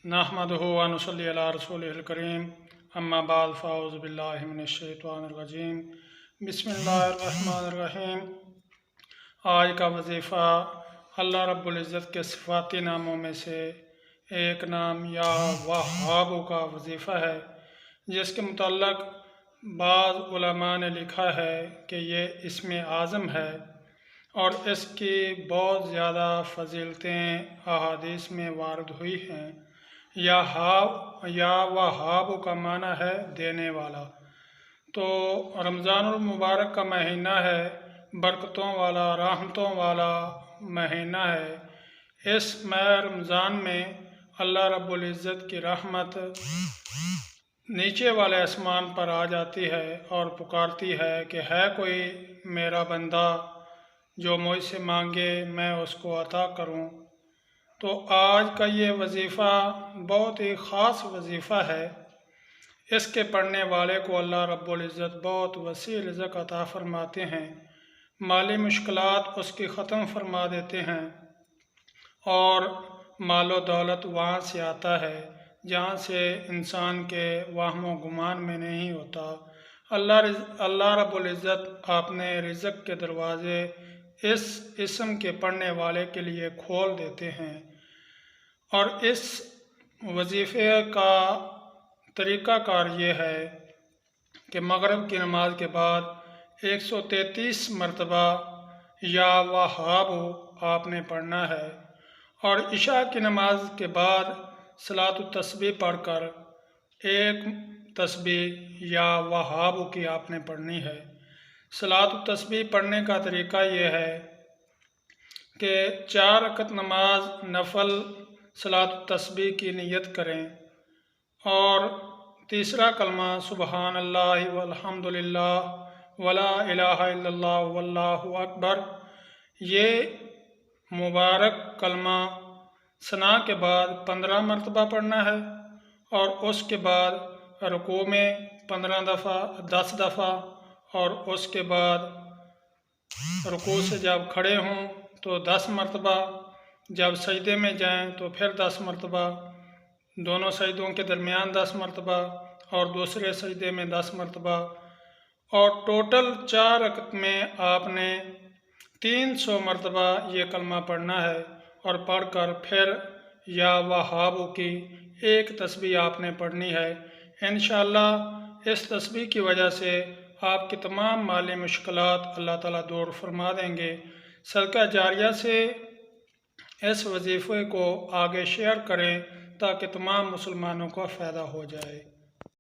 नहमदुहु व नुसल्ली अला रसूलिहिल करीम अम्मा बाद फ़अऊज़ु बिल्लाहि मिनश शैतानिर रजीम बिस्मिल्लाहिर रहमानिर रहीम। आज का वजीफ़ा अल्लाह रब्बुल इज़्ज़त के सिफ़ाती नामों में से एक नाम या वहाब का वजीफ़ा है, जिसके मुतल्लक़ बाज़ उलमा ने लिखा है कि ये इस्म आज़म है और इसकी बहुत ज़्यादा फ़ज़ीलतें अहादीस में वारिद हुई हैं। या वहाब का माना है देने वाला। तो रमज़ानुल मुबारक का महीना है, बरकतों वाला, रहमतों वाला महीना है। इस माह रमज़ान में अल्लाह रब्बुल इज़्ज़त की रहमत नीचे वाले आसमान पर आ जाती है और पुकारती है कि है कोई मेरा बंदा जो मुझसे मांगे मैं उसको अता करूं। तो आज का ये वजीफ़ा बहुत ही ख़ास वजीफ़ा है। इसके पढ़ने वाले को अल्लाह रब्बुल इज़्ज़त बहुत वसी रिज़्क़ अता फ़रमाते हैं, माली मुश्किलात उसकी ख़त्म फरमा देते हैं और मालो दौलत वहाँ से आता है जहाँ से इंसान के वाहमो गुमान में नहीं होता। अल्लाह रब्बुल इज़्ज़त आपने रिज़्क़ के दरवाज़े इस इस्म के पढ़ने वाले के लिए खोल देते हैं। और इस वजीफ़े का तरीक़ाकार ये है कि मग़रिब की नमाज के बाद 133 मरतबा या वहाब आपने पढ़ना है और इशा की नमाज के बाद सलातुत तस्बीह पढ़कर एक तस्बीह या वहाब की आपने पढ़नी है। सलातुत तस्बीह पढ़ने का तरीक़ा ये है कि 4 रकत नमाज नफल सलातुत तस्बीह की नियत करें और तीसरा कलमा सुबहान अल्लाह वल्हम्दुलिल्लाह वला इलाहा इल्लल्लाह वल्लाहु अकबर, ये मुबारक कलमा सना के बाद 15 मरतबा पढ़ना है और उसके बाद रुकू में 15 दफ़ा 10 दफ़ा और उसके बाद रुकू से जब खड़े हों तो 10 मरतबा, जब सजदे में जाएं तो फिर 10 मरतबा, दोनों सजदों के दरमियान 10 मरतबा और दूसरे सजदे में 10 मरतबा, और टोटल 4 रकत में आपने 300 मरतबा ये कलमा पढ़ना है और पढ़कर फिर या वहाब की एक तस्बीह आपने पढ़नी है। इंशाअल्लाह इस तस्बीह की वजह से आपकी तमाम माली मुश्किलात अल्लाह ताला दूर फरमा देंगे। सदका जारिया से इस वजीफ़े को आगे शेयर करें ताकि तमाम मुसलमानों का फ़ायदा हो जाए।